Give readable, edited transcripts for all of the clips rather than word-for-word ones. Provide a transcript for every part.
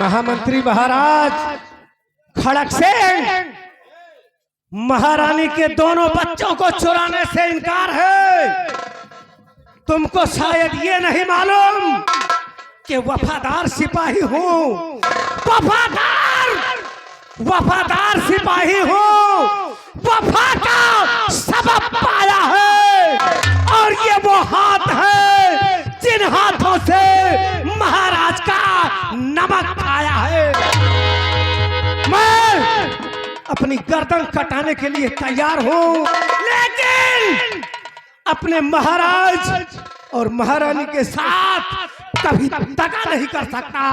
महामंत्री महाराज खड़क सिंह, महारानी के दोनों बच्चों को चुराने से इनकार है। तुमको शायद ये नहीं मालूम कि वफादार सिपाही हूँ, वफादार सिपाही हूँ, वफा का सबब पाया है। और ये वो हाथ है जिन हाथों से महाराज का नमक खाया है। मैं अपनी गर्दन कटाने के लिए तैयार हूँ, लेकिन अपने महाराज और महारानी के साथ कभी दगा नहीं कर सकता।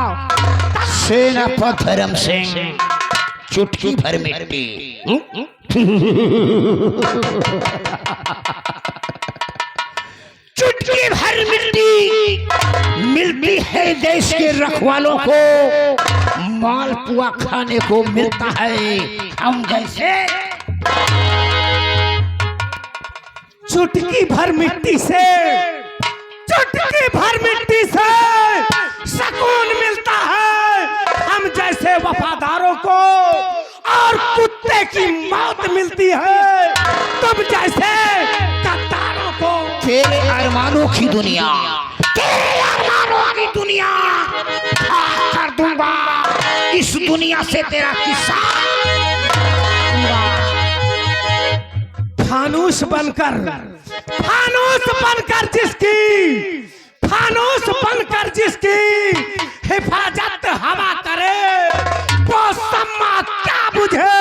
सेनापति धर्म सिंह, चुटकी भर मिट्टी। चुटकी भर मिट्टी मिलती है देश के रखवालों को, मालपुआ खाने को मिलता है हम जैसे। चुटकी भर मिट्टी से, चुटकी भर मिट्टी से सुकून मिलता है हम जैसे वफादारों को, और कुत्ते की मौत मिलती है तुम जैसे गद्दारों को। तेरे अरमानों की दुनिया, तेरे अरमानों की दुनिया कर दूंगा। इस दुनिया से तेरा किस्सा फानूस बनकर, फानूस बनकर जिसकी, फानूस बनकर जिसकी हिफाजत हवा करे, वो सम्मा क्या बुझे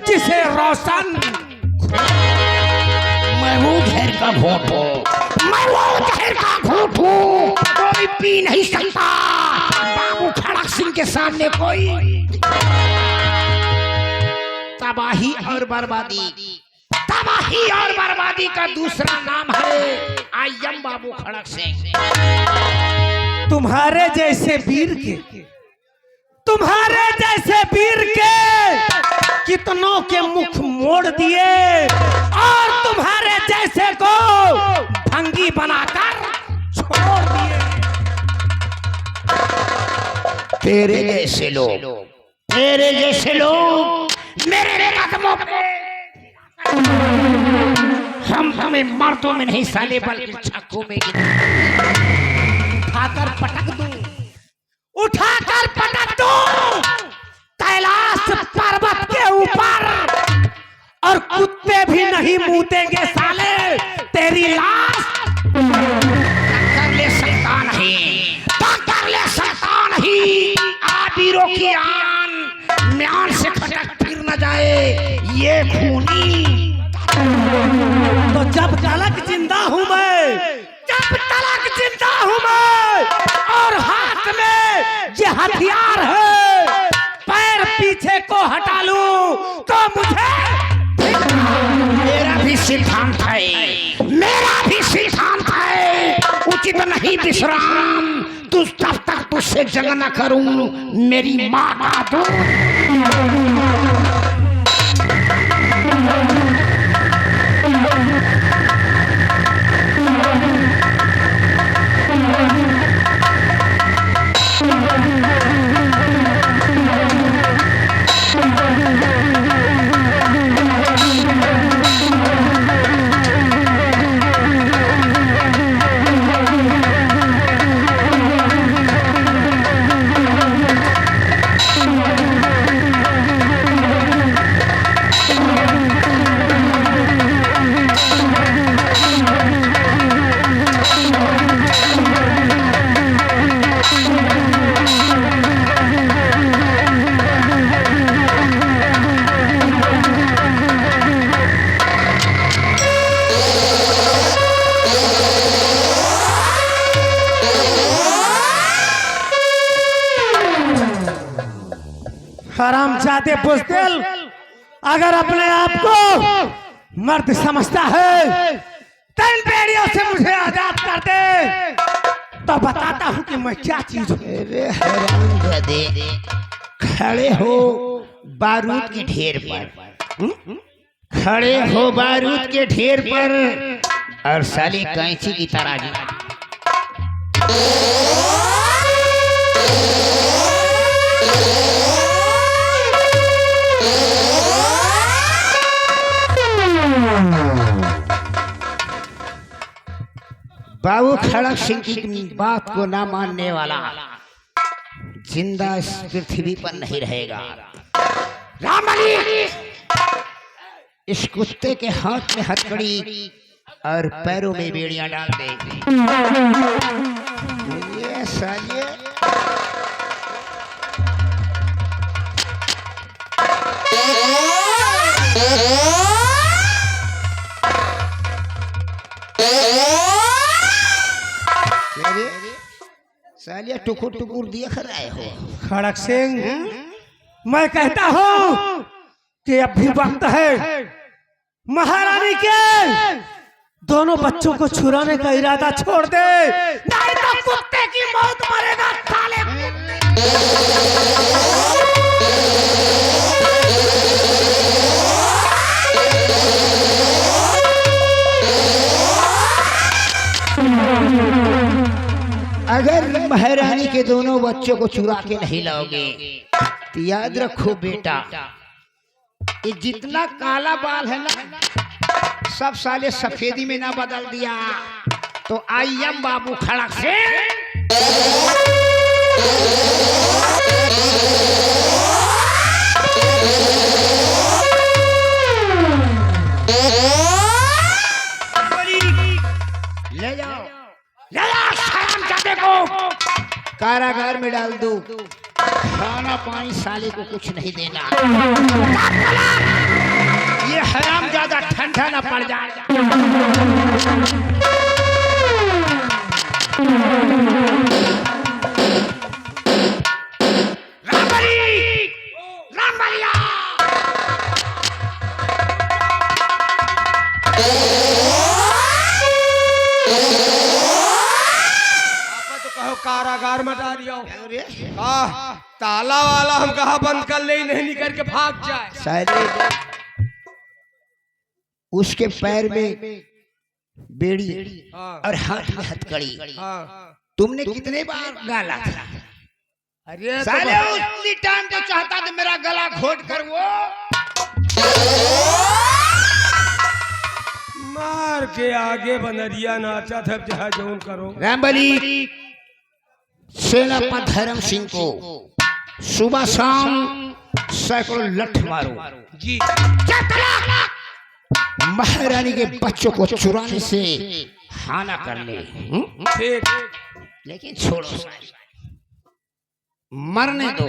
जिसे रोशन। मैं वो जहर का घूंट हूँ, मैं वो जहर का घूंट हूँ, कोई पी नहीं सकता बाबू खड़क सिंह के सामने कोई। तबाही और बर्बादी, तबाही और बर्बादी का दूसरा नाम है आयम बाबू खड़क सिंह। तुम्हारे जैसे वीर के, तुम्हारे जैसे वीर के कितनों के मुख मोड़ दिए, और तुम्हारे जैसे को भंगी बनाकर छोड़ दिए। तेरे जैसे लोग, तेरे जैसे लोग मेरे कदमों पे, हम हमें मर्दों में नहीं साले बल्कि छक्कों में उठाकर पटक दूं, उठाकर पटक दूं कैलाश पर्वत के ऊपर, और कुत्ते भी नहीं मूतेंगे साले तेरी लाश। कर ले शैतान ही, कर ले शैतान ही, आबिरों की आन म्यान से खटक फिर न जाए ये खूनी। तो जब तलक जिंदा हूं मैं, जब तलक जिंदा हूं मैं, और हाथ में ये हथियार है, पैर पीछे को हटा लूं तो मुझे। मेरा भी सिद्धांत है, मेरा भी सिद्धांत है, उचित नहीं विश्राम, तू तब तक तुझसे जंग न करूं मेरी माँ का दूध। हरामजादे बुज़दिल, अगर अपने आप को मर्द समझता है तो इन बेड़ियों से मुझे आजाद कर दे, तो बताता हूँ कि मैं क्या चीज हूँ। हरामजादे, खड़े हो बारूद के ढेर पर, खड़े हो बारूद के ढेर पर, और साली कैंची की तरह बाबू खड़क सिंह की बात को ना मानने वाला जिंदा इस पृथ्वी पर नहीं रहेगा। रामबली, इस कुत्ते के हाथ में हथकड़ी और पैरों में बेड़ियां डाल दे। ये साले सालिया टुकुर टुकुर देख रहे हो। खड़क सिंह, मैं कहता हूँ कि अब भी वक्त है महारानी के दोनों बच्चों को छुड़ाने का इरादा छोड़ दे, नहीं तो कुत्ते की मौत मरेगा साले अगर महारानी के दोनों बच्चों को चुरा के नहीं लाओगे तो याद रखो बेटा, ये जितना काला बाल है ना सब साले सफेदी में ना बदल दिया तो आई एम बाबू खड़क सिंह। ले जाओ शरामजादे को कारागार में डाल दो, खाना पानी साले को कुछ नहीं देना, ये हरामजादा ठंडा ना पड़ जाए। कारागार में डाल दिया ताला वाला हम कहा बंद कर ले, नहीं निकल के भाग जाए। साले उसके पैर में बेड़ी और हाथ में हथकड़ी, तुमने कितने बार गाला था? अरे साले उतनी टाइम तो चाहता था मेरा गला घोट कर वो मार के आगे बनरिया नाचा था, जहाँ जौन करो। रामबली, सेनापति धर्म सिंह को सुबह शाम सैकड़ों लठ मारो जी। महारानी के बच्चों को चुराने से हाना कर ले, ठीक, लेकिन छोड़ो, मरने दो।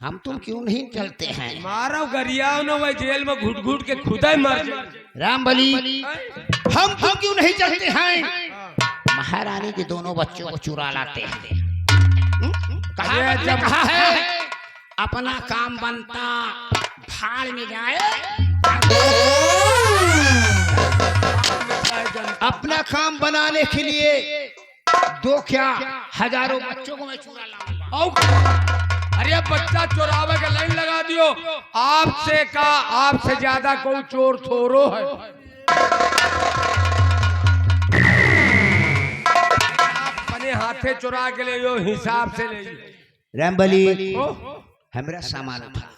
हम तुम क्यों नहीं चलते हैं? मारो गरियाओ न वही जेल में घुट घुट के खुदा ही मर जाए। रामबली, हम तुम क्यों नहीं चलते हैं? महारानी के दोनों बच्चों को चुरा लाते हैं। कहा है अपना काम बनता भाड़ में जाए, अपना काम बनाने के लिए दो क्या हजारों बच्चों को मैं चुरा लाऊंगा। अरे बच्चा चोरावे के लाइन लगा दियो, आपसे का आपसे ज्यादा कोई चोर थोरो है। अपने हाथे चुरा के ले यो, हिसाब से ले। रामबली, हमारा सामान उठा,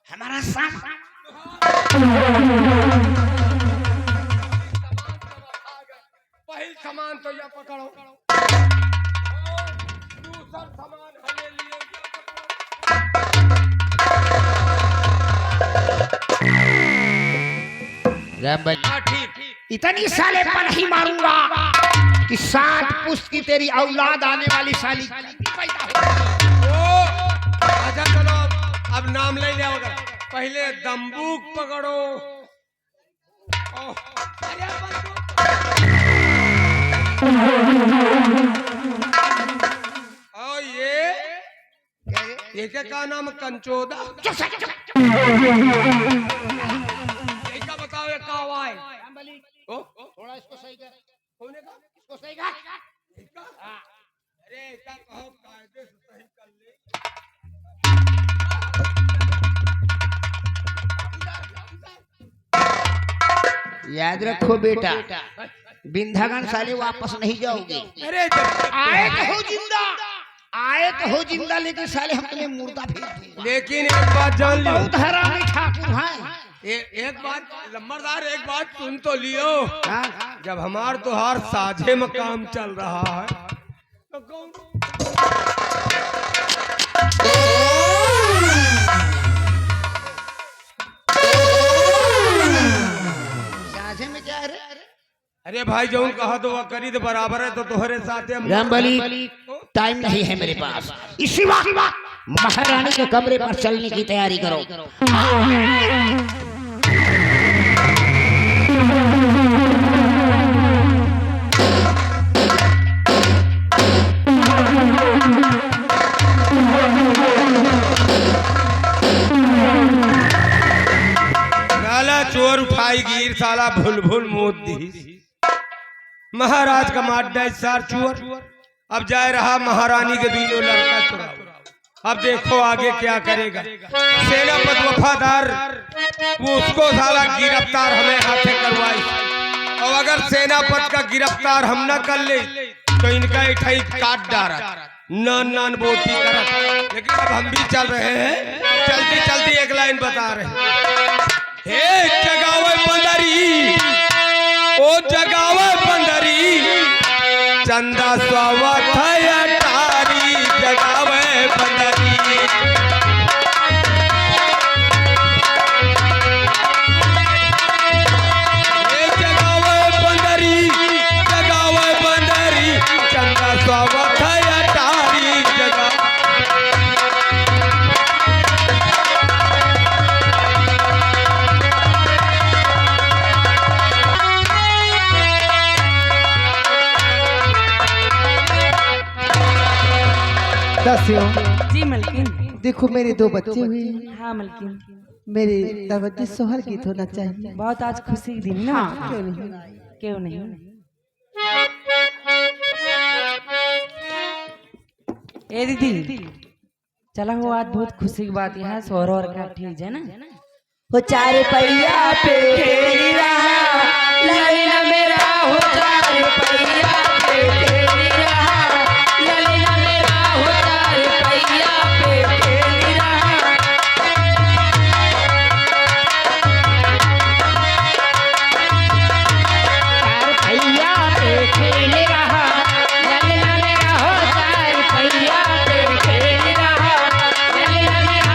हमारा सामान। पहले सामान तो या पकड़ो, दूसरा सामान हले लिए। इतनी साले पर नहीं मारूंगा कि 60 पुश्त की तेरी औलाद आने वाली साली पैदा हो। अच्छा चलो अब नाम ले लिया होगा, पहले दम्बूक पकड़ो। और ये क्या नाम है? कंचोदा। इसका बताओ ये क्या हुआ है? थोड़ा इसको सही कर, इसको सही कर। अरे इसका कहो कायदे से सही कर ले। याद रखो बेटा, बिंधागन साले वापस नहीं जाओगे। अरे आए तो हो जिंदा, आए तो हो जिंदा, लेकिन साले हम तुम्हें मुर्दा भेज देंगे। लेकिन एक बात जान लियो, बहुत हरामी ठाकुर हैं। एक बात लम्बरदार, एक बात सुन तो लियो। जब हमार तो हर साझे में काम चल रहा है तो कौन साझे में क्या है? अरे भाई जो कहा तो वह करी तो बराबर है तो तुम्हारे साथ रामबली टाइम नहीं है मेरे पास। इसी वक्त महारानी के कमरे पर चलने की तैयारी करो। साला चोर उठाई गिर साला भूल भूल मोद दी महाराज का माड्डा सार चोर अब जा रहा महारानी के बीच लड़का चुराओ। अब देखो आगे क्या करेगा सेनापति वफादार वो उसको साला गिरफ्तार हमें हाथे करवाई और अगर सेनापति का गिरफ्तार हम न कर ले तो इनका इठाई काट डारा नान बोटी कर। लेकिन अब हम भी चल रहे हैं चलती चलती एक लाइन बता रहे हैं। हे जगावे बंदरी ओ जगावे बंदरी चंदा स्वावत अटारी जगावे बंदरी। हे जगावे बंदरी चंदा स्वावत अटारी जगा। दासियों जी मलकिन। देखो मेरे 2 बच्चे हुए हैं। हाँ मलकिन। मेरे दरवाजे सोहर गीत होना चाहिए। बहुत आज खुशी की दिन ना। हाँ, क्यों नहीं। क्यों नहीं। ए दीदी चला हो आज बहुत खुशी की बात है सोहर और का ठीक है ना। हो 4 पहिया पे खेली रहा ललिना मेरा हो 4 पहिया पे खेली रहा ललिना मेरा हो 4 पहिया पे खेली रहा। पहिया पे खेल रहा ललिना मेरा हो 4 पहिया पे खेल रहा ललिना मेरा।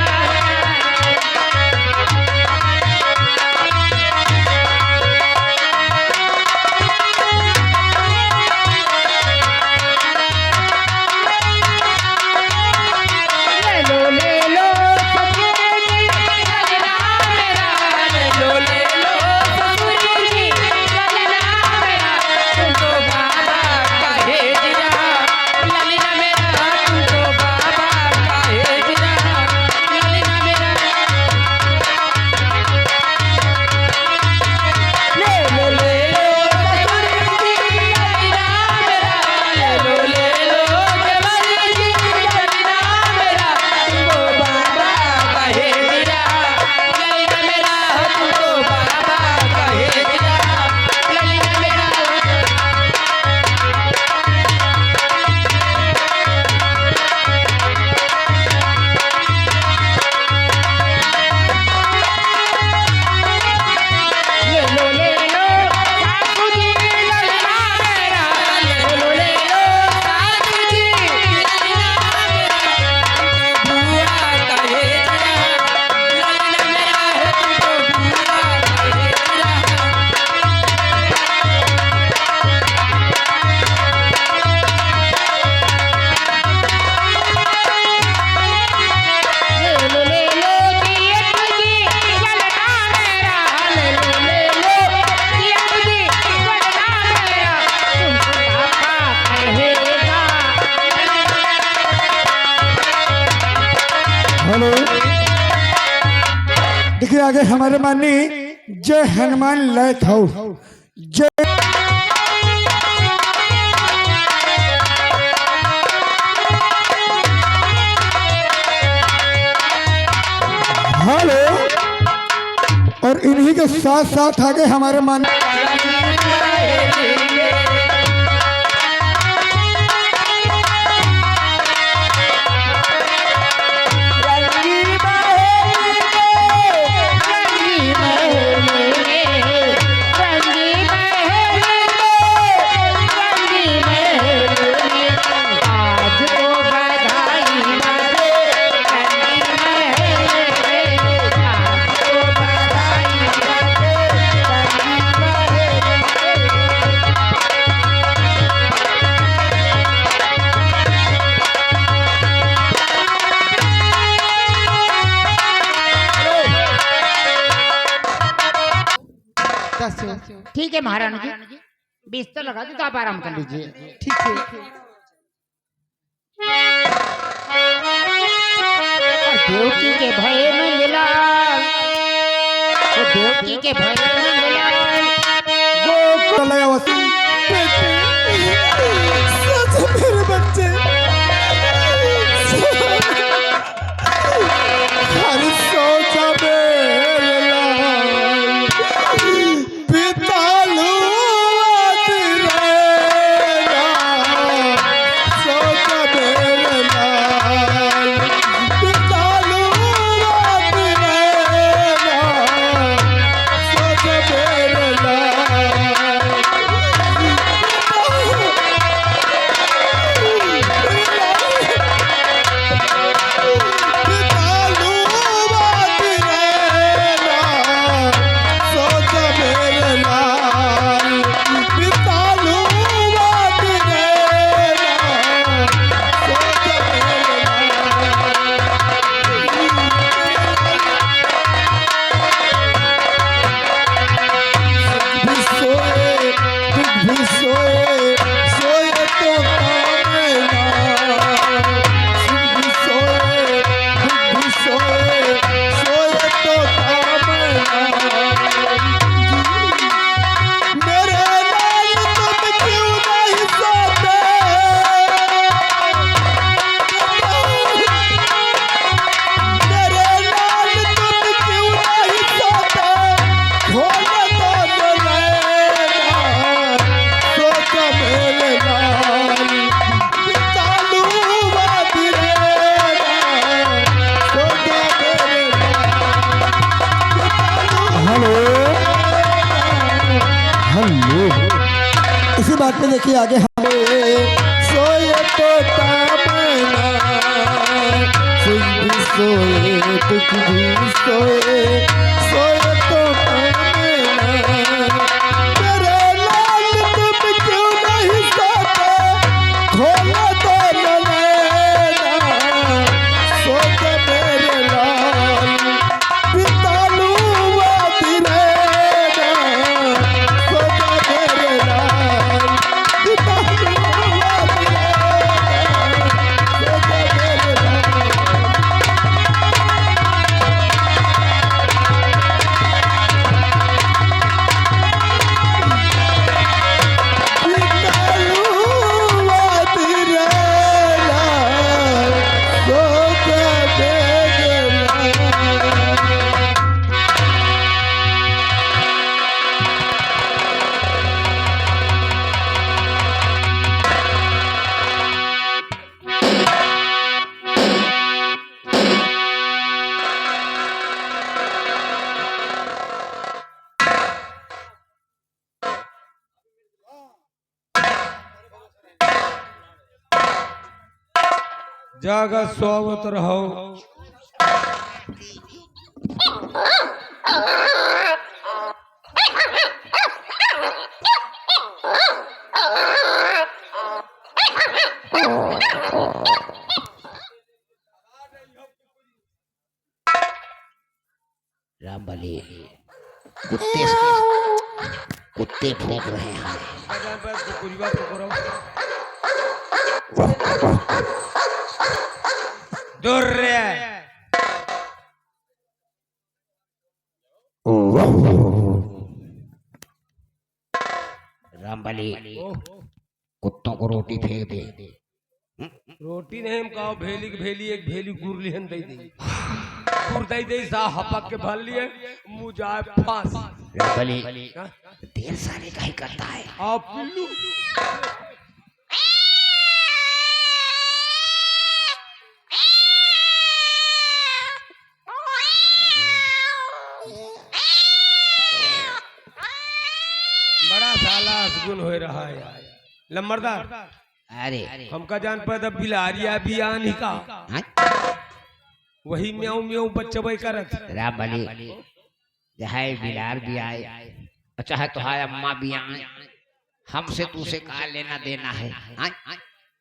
देखिए आगे हमारे माननीय जय हनुमान लाइट हाउस जय हेलो और इन्हीं के साथ साथ आगे हमारे माननीय 10। ठीक है महारानी जी, 20 तो लगा दी तो आप आराम कर लीजिए। ठीक है। देवकी के भय में मिलाल, वो देवकी के भय में मिलाल, मेरे बच्चे हर सोचा मेरे लाल बितालू सोचा मेरे लाल बितालू सोचा मेरे लाल इसी बात पे देखिए आगे हमें सोए तो सोए दुख भी सोए सोए तो तेरे लाल तुम क्यों नहीं सोते खोलो तो लेना सोच मेरे लाल बितालू जागा स्वागत रहो। रामबली कुत्ते भौंक रहे हैं। दूर रे रामबली कुत्तों को रोटी फेंक दे। रोटी नहीं हम कहो भेली की भेली एक भेली गुरली हन दई दे गुर दई दे सा हपक के भर लिए मुझे फांस। रामबली देर सारे का ही करता है। आप पिल्लू बड़ा साला असगुन हो रहा है यार लम्बरदार। अरे हमका जान पाता बिलारिया भी आनी का वही म्याऊ म्याऊ बच्चा भाई करत। रामबली चाहे बिलार भी आए चाहे तुम्हारे अम्मा भी आए, हमसे तुझसे कहा लेना देना है।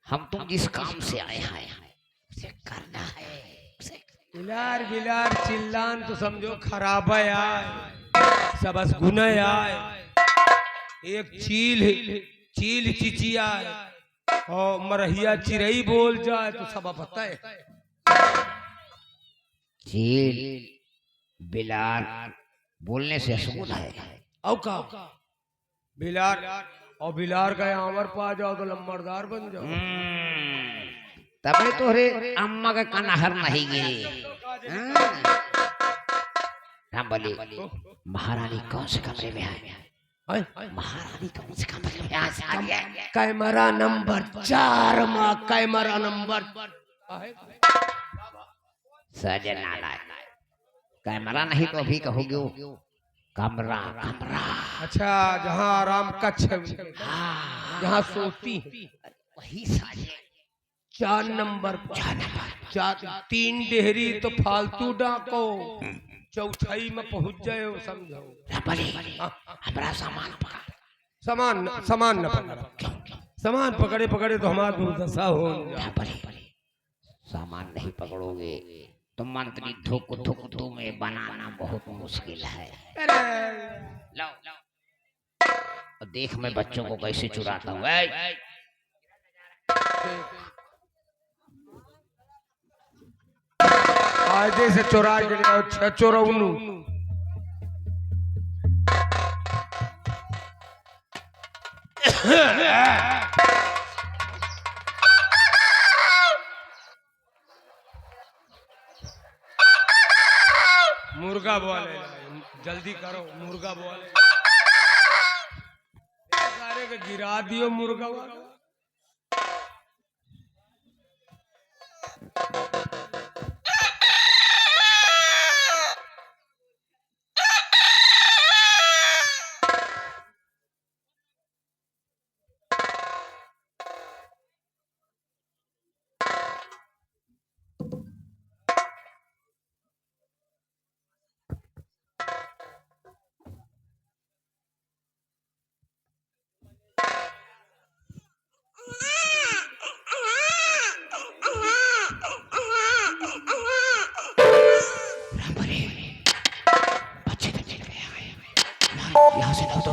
हम तुम जिस काम से आए हैं उसे करना है। बिलार बिलार चिल्लान तो समझो खराब है यार। अच्छा बस गुने आए एक चील चिचियाए और मरहिया चिरई बोल जाए तो सब पता है। चील बिलार बोलने से अशुभ है। औ का बिलार और बिलार का आमर पा जाओ तो लंबरदार बन जाओ। तबे तोहरे अम्मा का कनहर नहीं गिरी। हम बोले महारानी कौन से कमरे में है? महारानी कौन से कमरे में आ गया? कैमरा नंबर 4 में कैमरा नंबर सजना कैमरा नहीं तो अभी कहोगे कमरा कमरा। अच्छा जहाँ आराम कक्ष है जहाँ सोती है वही साजे 4 नंबर पर 3 डेहरी तो फालतू डाको चौथाई में पहुंच जाए समझो। हमारा सामान पकड़ सामान न पकड़ा सामान पकड़े तो हमारा दुर्दशा हो सामान नहीं पकड़ोगे तो मंत्री धुक में बनाना बहुत मुश्किल है। लो और देख मैं बच्चों को कैसे चुराता हूँ। कायदे से चुरा के चोरौनू मुर्गा बोले जल्दी करो मुर्गा बोले सारे के गिरा दियो मुर्गा वाला। यहाँ से ना तो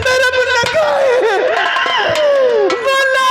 मेरा मुन्ना कहाँ है? मुन्ना!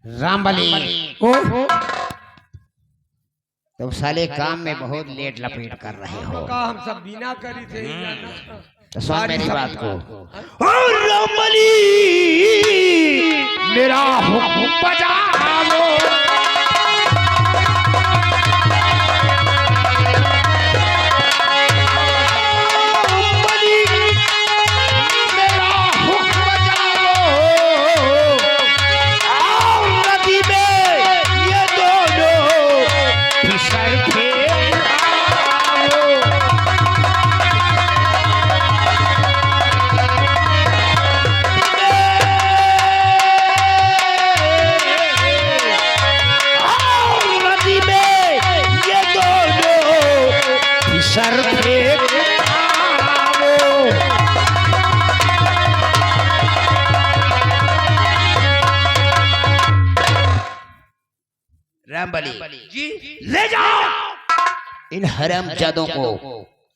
रामबली ओ तुम साले काम में बहुत लेट लपेट कर रहे हो। का हम सब बिना करी थे तो सुन मेरी बात को। और रामबली मेरा हुक्म बजाओ। सर फेंक आओ। रामबली जी ले जाओ इन हरामजादों को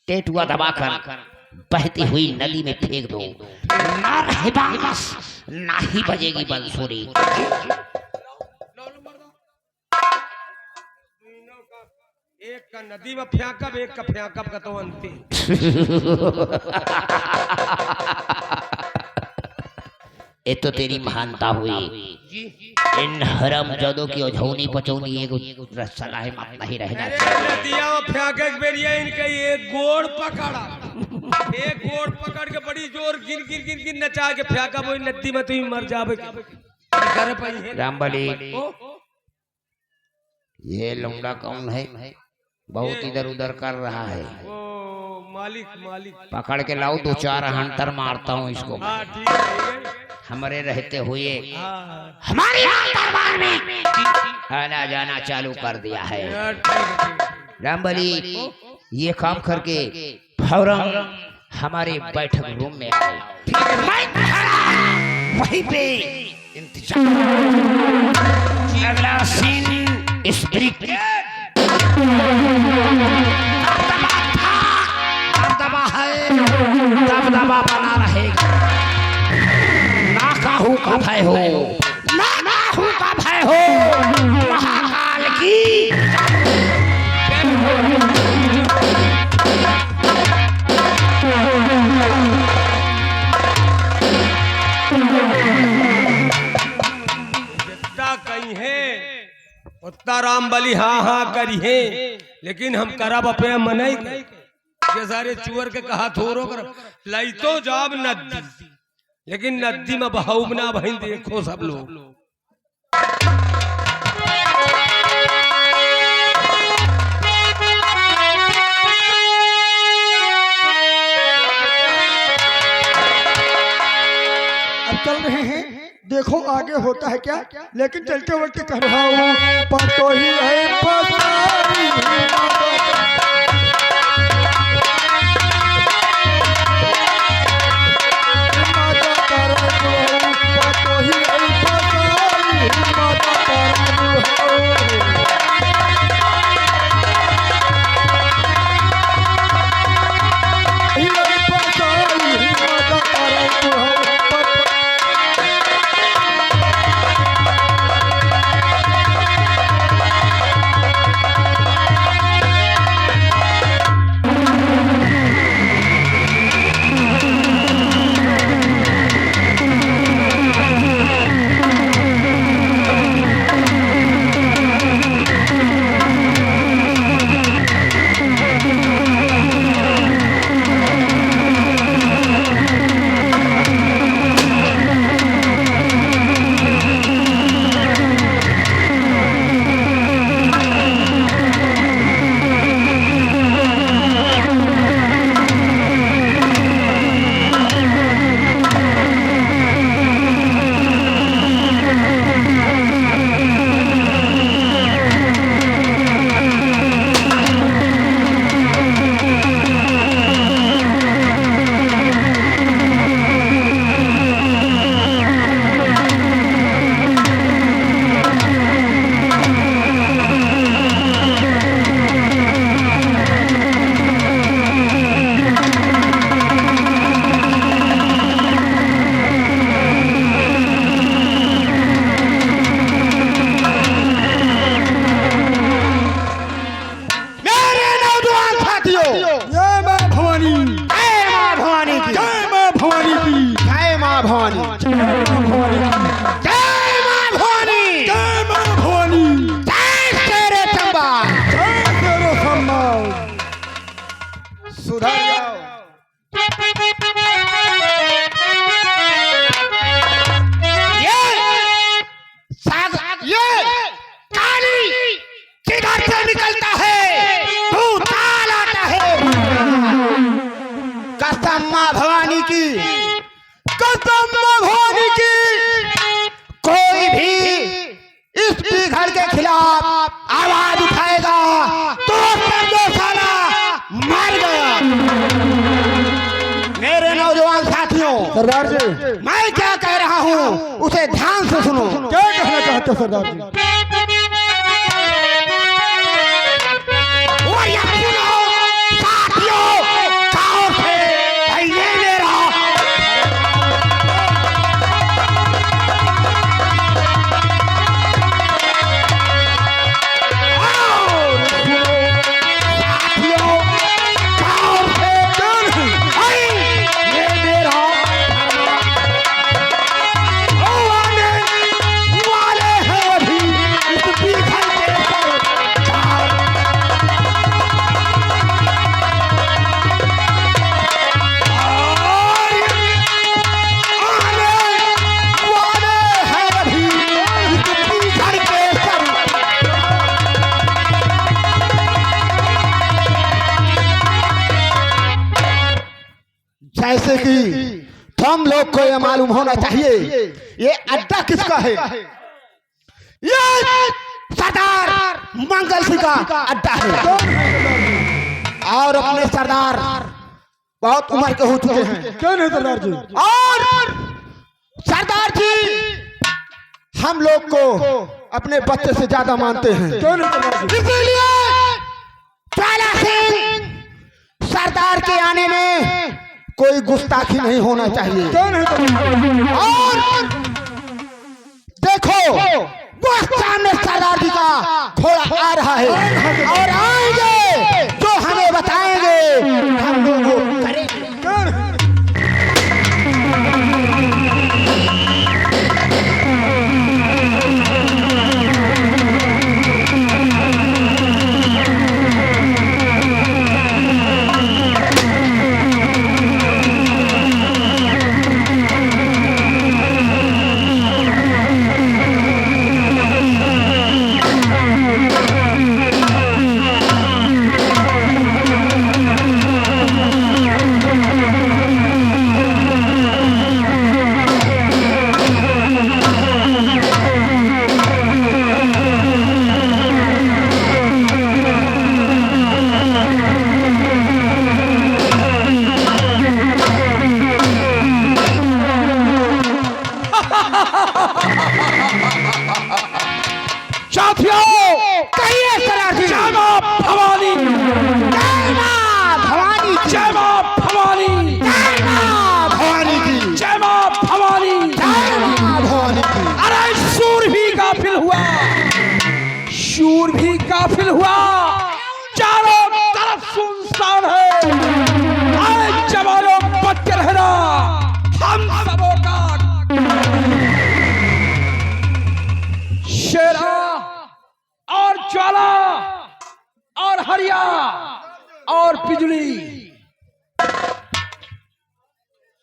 टेटुआ दबाकर बहती हुई नली में फेंक दो। ना रहे बांस ना ही बजेगी बंसुरी। एक का नदी में फेंकब एक का फेंकब का तो अंतिम। ये तो तेरी महानता हुई। इन हरामजादों की ओझौनी पचौनी एक सलाह मत नहीं रहना चाहिए। नदिया में फेंके के बेरिया इनके एक गोड़ पकड़ा, एक गोड़ पकड़ के बड़ी जोर गिन गिन गिन गिन नचा के फेंका वो नदी में तुम मर जावे। रामबली ये लौंडा कौन है? बहुत इधर उधर कर रहा है। ओ मालिक मालिक पकड़ के लाओ, दो चार हंटर मारता हूँ इसको। हाँ ठीक है। हमारे रहते हुए हाँ हमारे यहाँ दरबार में आना जाना चालू कर दिया है। रामबली ये काम करके फौरन हमारे बैठक रूम में आए। मैं खड़ा वहीं पे इंतजार। अगला सीन इस दबदबा है, दबदबा बना रहेगा। ना काहू का भय हो, ना काहू का भय हो। महाकाल की जितना कहीं है उतना रामबली हाँ हाँ करी है, लेकिन हम करब अपने मनई के सारे चुअर के कहा थोरो कर लाई तो जाब नदी, लेकिन नदी में बहाव ना बहन देखो सब लोग। अब चल रहे हैं, देखो आगे होता है क्या। लेकिन चलते वक्त कह रहा हूँ पतो ही है पसारी माता तारा दुहाई, पतो ही है पसारी माता तारा दुहाई। ही है पसारी माता तारा दुहाई। ये काली किधर से निकलता है? भूताल आता है। कसम माँ भवानी की, कसम माँ भवानी की, कोई भी इस बिघड़ के खिलाफ आवाज उठाएगा तो समझो साला मर गया। मेरे नौजवान साथियों, सरदार जी मैं क्या कह रहा हूँ उसे ध्यान से सुनो। क्या कहना चाहते हो सरदार जी? और ये सुनो साथियों, गाँव से भाई ये मेरा जैसे कि तुम लोग को यह मालूम होना चाहिए ये अड्डा किसका है। ये सरदार मंगल सिंह का अड्डा है और अपने सरदार बहुत उम्र के हो चुके हैं। क्यों नहीं सरदार जी? और सरदार जी हम लोग को अपने बच्चे से ज्यादा मानते हैं। क्यों नहीं सरदार जी? इसीलिए ज्वाला सिंह सरदार के आने में कोई गुस्ताखी नहीं होना चाहिए। क्यों नहीं सरदार जी? और देखो वो सामने सरदार जी का घोड़ा आ रहा है और आएंगे जो हमें बताएंगे हम लोग वो करेंगे। क्यों नहीं? शूर भी काफिल हुआ, चारों तरफ सुनसान है। अरे जवानों बच के रहना, हम सबों का शेरा और ज्वाला और हरिया और बिजली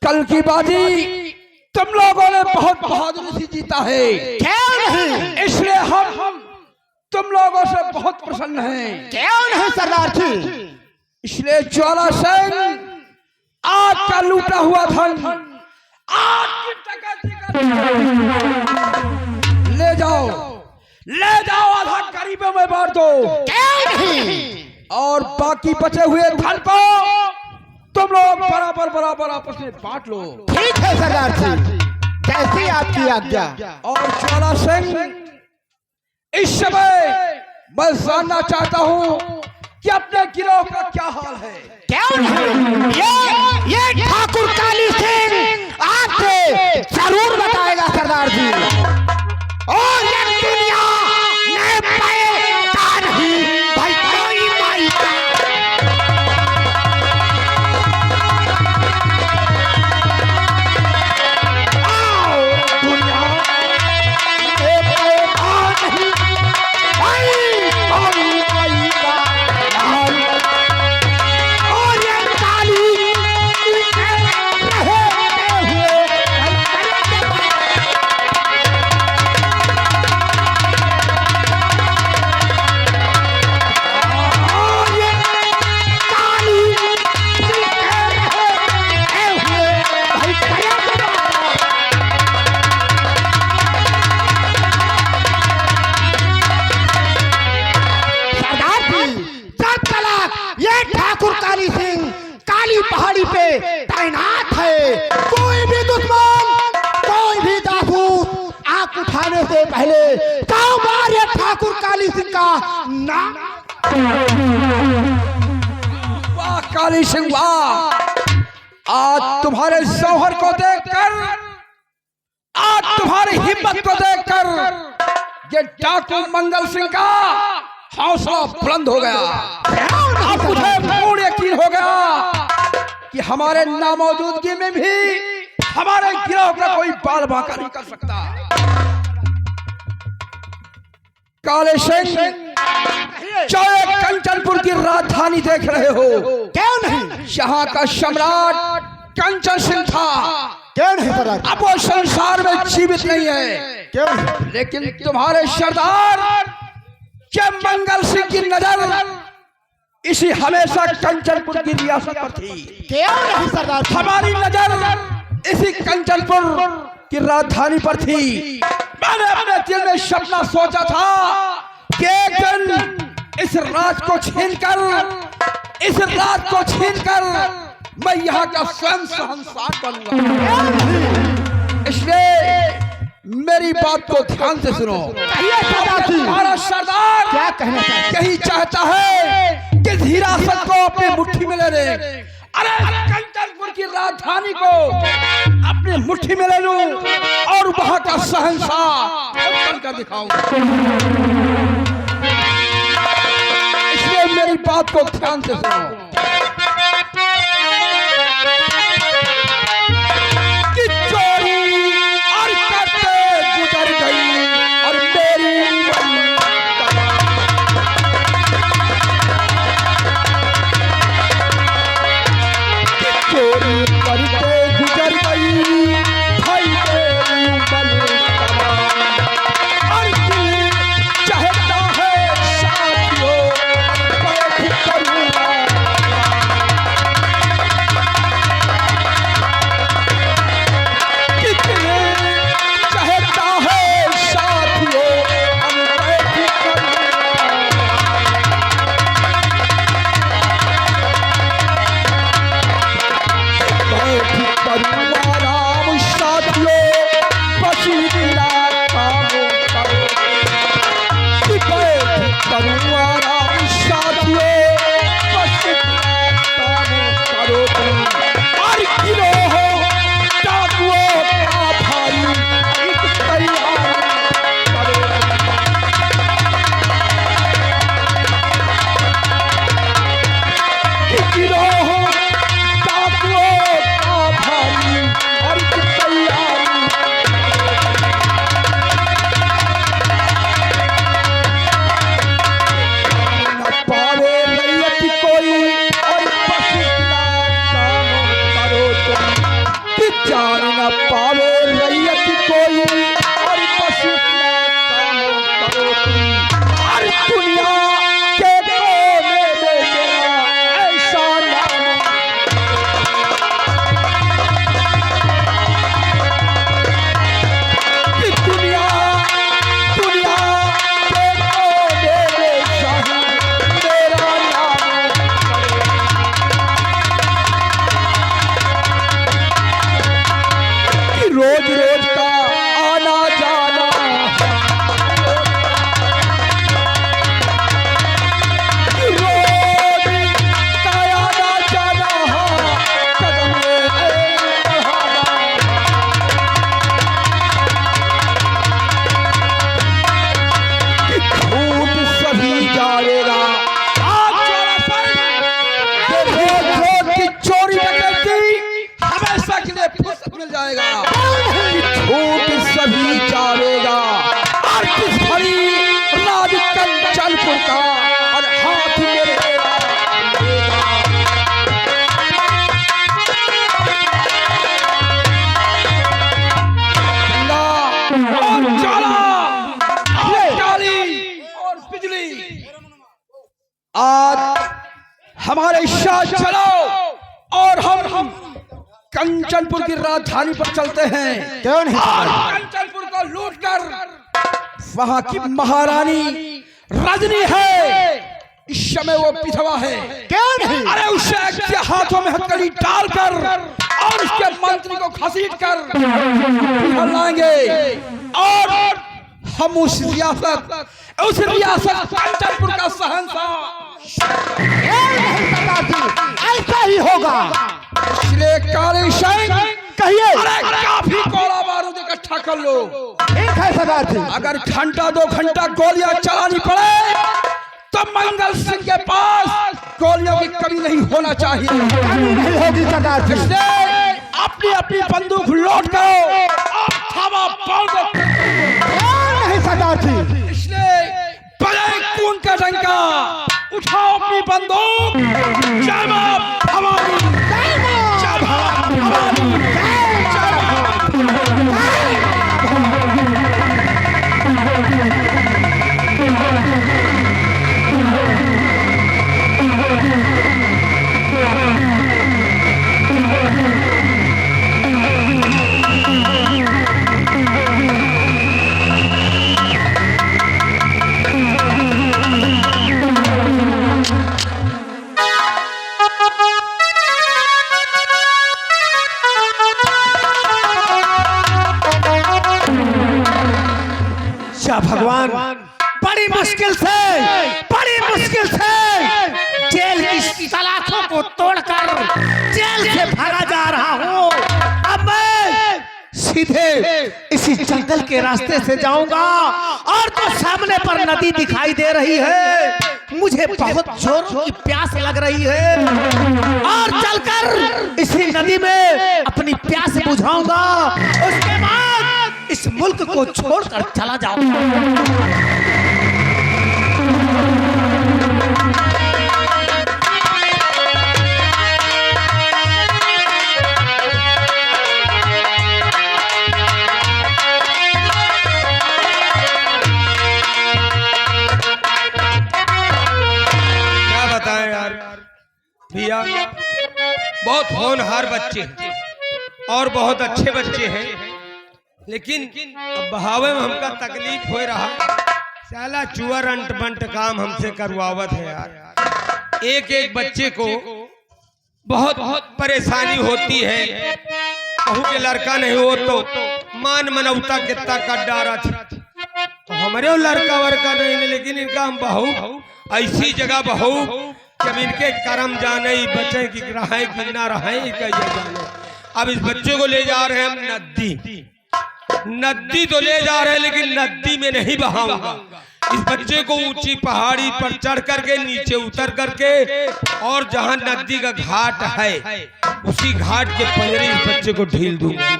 कल की बाजी तुम लोगों ने बहुत बहादुरी से जीता है। क्यों नहीं? इसलिए हम तुम लोगों से बहुत प्रसन्न हैं। क्यों नहीं सरदार जी? इसलिए ज्वाला सिंह आज का लूटा हुआ धन आज की डकैती कर ले जाओ आधा गरीबों में बांट दो। क्यों नहीं? और बाकी बचे हुए धन को तुम लोग बराबर बराबर आपस में बांट लो। ठीक है सरदार जी, कैसी आपकी आज्ञा। और ज्वाला सिंह इस समय मैं जानना चाहता हूँ कि अपने गिरोह का क्या हाल है। क्यों नहीं? ये ठाकुर काली सिंह आपसे जरूर बताएगा सरदार जी। और ये दुनिया ने पाएगा नहीं भाई कोई माई का। आओ दुनिया ने पाएगा नहीं भाई कोई माई का। और ये काली रहते हुए पहाड़ी पे तैनात है। कोई भी दुश्मन, कोई भी जासूस आंख उठाने से पहले गाँव मारे ठाकुर काली सिंह का नाम। वाह काली सिंह वाह, आज तुम्हारे शौहर को देखकर, आज तुम्हारी हिम्मत को देखकर ये डाकू मंगल सिंह का हौसला बुलंद हो गया। अब मुझे पूर्ण यकीन हो गया कि हमारे नामौजूदगी में भी हमारे गिरोह का कोई बाल बांका नहीं कर सकता। काले सिंह, चाहे कंचनपुर की राजधानी देख रहे हो, क्यों नहीं? यहाँ का सम्राट कंचन सिंह था, क्यों नहीं सरदार? अब वो संसार में जीवित नहीं है। क्यों नहीं? लेकिन तुम्हारे सरदार जब मंगल सिंह की नजर इसी हमेशा कंचनपुर की रियासत पर थी। क्यों नहीं सरदार? हमारी नजर इसी कंचनपुर की राजधानी पर थी। मैंने अपने दिल में सपना सोचा था कि एक दिन इस राज को छीनकर मैं यहाँ का स्वयं शहंशाह बनूंगा। इसलिए मेरी बात को ध्यान से सुनो। हमारा सरदार क्या कहना चाहते हैं? यही चाहता है कि हिरासत को अपनी मुट्ठी में ले ले। अरे कंचनपुर की राजधानी को अपनी मुट्ठी में ले लूं और वहां का शहंशाह बनकर दिखाऊंगा। इसलिए मेरी बात को ध्यान से सुनो कि चोरी और करते गुजर गई और मेरी चोरी करते गुजर गई भाई मेरी और दिल चाहता है साथियों बैठ करूंगा। कितने चाहता है साथियों हम बैठ करूंगा। बैठ करूंगा राम साथियों पसीना काम करो। बैठ करूंगा राम साथियों पसीना काम करो। और गिरोह डाकुओं का भाई एक तैयार करो। गिरोह डाकुओं का भाई और एक तैयारी न पावे रैयत कोई और पसीना काम करो तुम। कि जान न पावे रैयत कोई और पसीना काम करो तुम। और दुनिया के कोने में मेरा ऐसा नाम कि दुनिया के कोने में शाही मेरा नाम कि रोज रोज का आना जाना कि रोज का आना जाना कदम बढ़ाना। कि झूठ सभी जाएगा आज रोज की चोरी डकैती हमेशा के लिए फुर्सत मिल जाएगा। कि झूठ सभी जाएगा और किस भरी राज कंचनपुर का और हाथ मेरे और ज्वाला और काली और बिजली आज हमारे साथ चलो और हम कंचनपुर की राजधानी पर चलते हैं। क्यों नहीं? और कंचनपुर को लूटकर वहां की महारानी रजनी है इस समय वो विधवा है। क्या नहीं? अरे उसे के हाथों में हथकड़ी डालकर और उसके मंत्री को घसीट कर लाएंगे और हम उस रियासत कंचनपुर का शहंशाह सरदार जी, ऐसा ही होगा। इसलिए काले सिंह कहिए। अरे काफी गोला बारूद इकट्ठा कर लो। ठीक है सरदार जी। अगर घंटा 2 घंटा गोलियां चलानी पड़े तो मंगल सिंह के पास गोलियों की कमी नहीं होना चाहिए। कमी नहीं होगी सरदार जी। इसलिए अपनी अपनी बंदूक लोड करो और हवा पाओ। नहीं सरदार जी। इसलिए बड़े खून का डंका उठाओ अपनी बंदूक। जय मां भवानी, जय मां भवानी, जय क्या भगवान, बड़ी मुश्किल से जेल की सलाखों को तोड़कर जेल से भागा जा रहा हूँ। अब मैं सीधे इसी जंगल के रास्ते से जाऊंगा और तो सामने पर नदी दिखाई दे रही है। मुझे बहुत जोरों की प्यास लग रही है और चलकर इसी नदी में अपनी प्यास बुझाऊंगा। उसके बाद इस मुल्क को छोड़कर चला जाऊंगा। भैया बहुत होनहार बच्चे हैं और बहुत अच्छे बच्चे हैं, लेकिन अब बहावे में हमका तकलीफ हो रहा। साला चुअर अंट बंट काम हमसे करवावत है यार। एक एक बच्चे को बहुत बहुत परेशानी होती है। कहूँ के लड़का नहीं हो तो मान मनौता कितना कर डारा था। तो हमारे लड़का वड़का नहीं, लेकिन इनका हम बहू ऐसी जगह बहू जब इनके कर्म जाने बच्चे की रहे कि ना रहे कैसे जाने। अब इस बच्चे को ले जा रहे हैं हम नदी तो ले जा रहे हैं, लेकिन नदी में नहीं बहाऊंगा। इस बच्चे को ऊंची पहाड़ी पर चढ़ करके नीचे उतर करके और जहां नदी का घाट है उसी घाट के पंजरे इस बच्चे को ढील दूंगा।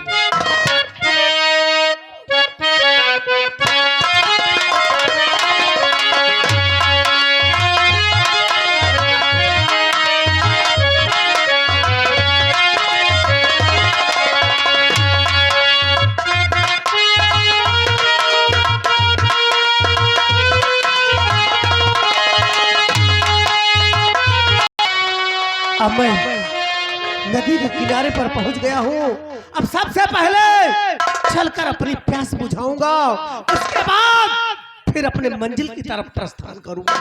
अब मैं नदी के किनारे पर पहुंच गया हूँ। अब सबसे पहले चलकर अपनी प्यास बुझाऊंगा, उसके बाद फिर अपने मंजिल की तरफ प्रस्थान करूंगा।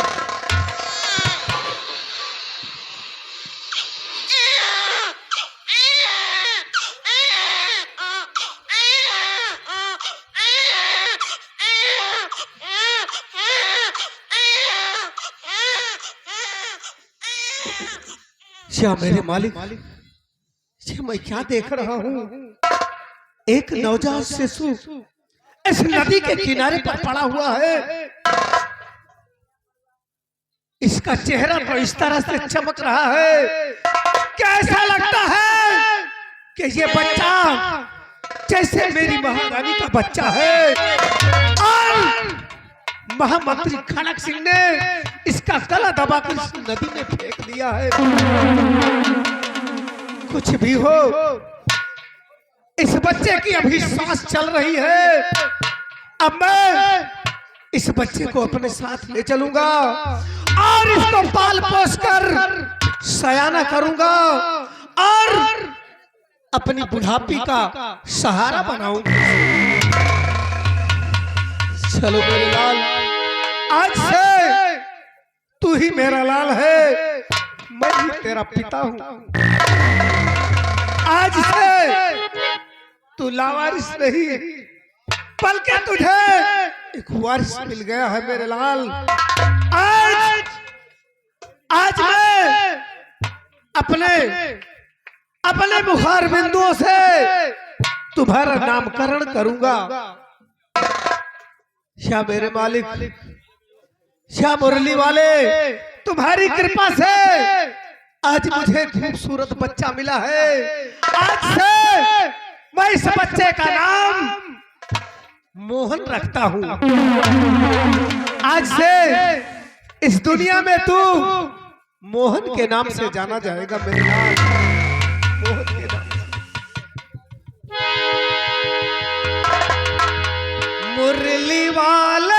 क्या मेरे मालिक, ये मैं क्या देख रहा हूँ? एक नवजात शिशु इस नदी के किनारे पर पड़ा हुआ है। इसका चेहरा तो इस तरह से चमक रहा है, कैसा लगता है कि ये बच्चा जैसे मेरी महारानी का बच्चा है। और महामंत्री खड़क सिंह ने इसका गला दबाकर इस नदी में फेंक दिया है। कुछ भी हो, इस बच्चे की अभी सांस चल रही है। अब मैं इस बच्चे को अपने साथ ले चलूंगा और इसको पाल पोस कर सयाना करूंगा और अपनी बुढ़ापी का सहारा बनाऊंगा। चलो मेरे लाल, आज से तू ही मेरा लाल है, मैं ही तेरा पिता हूँ। आज से तू लावारिस नहीं, बल्कि तुझे एक वारिस मिल गया है मेरे लाल। आज मैं अपने बुखार बिंदुओं से तुम्हारा नामकरण करूंगा। श्याम मेरे मालिक, श्याम मुरली वाले, तुम्हारी कृपा से आज मुझे खूबसूरत बच्चा मिला है। आज से मैं इस बच्चे का नाम मोहन रखता हूँ। आज से इस दुनिया में तू मोहन के नाम से जाना जाएगा मेरे लाल, मोहन के नाम। मुरली वाले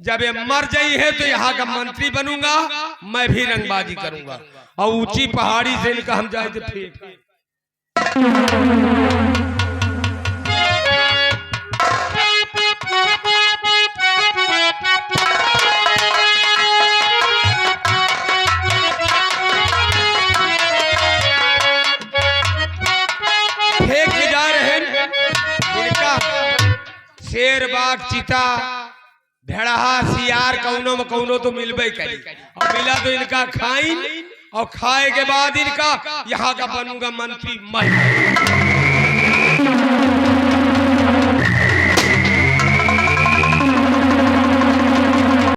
जब ये मर जाई है तो यहाँ का मंत्री बनूंगा, मैं भी रंगबाजी करूंगा और ऊंची पहाड़ी से इनका हम जाए फेंक। फेंक के जा रहे हैं इनका शेर बाघ चीता भेड़हा सियार कौनो में कौनो तो मिलबे करी, और मिला तो इनका खाई और खाए के बाद इनका यहाँ का बनूंगा मंत्री मैं।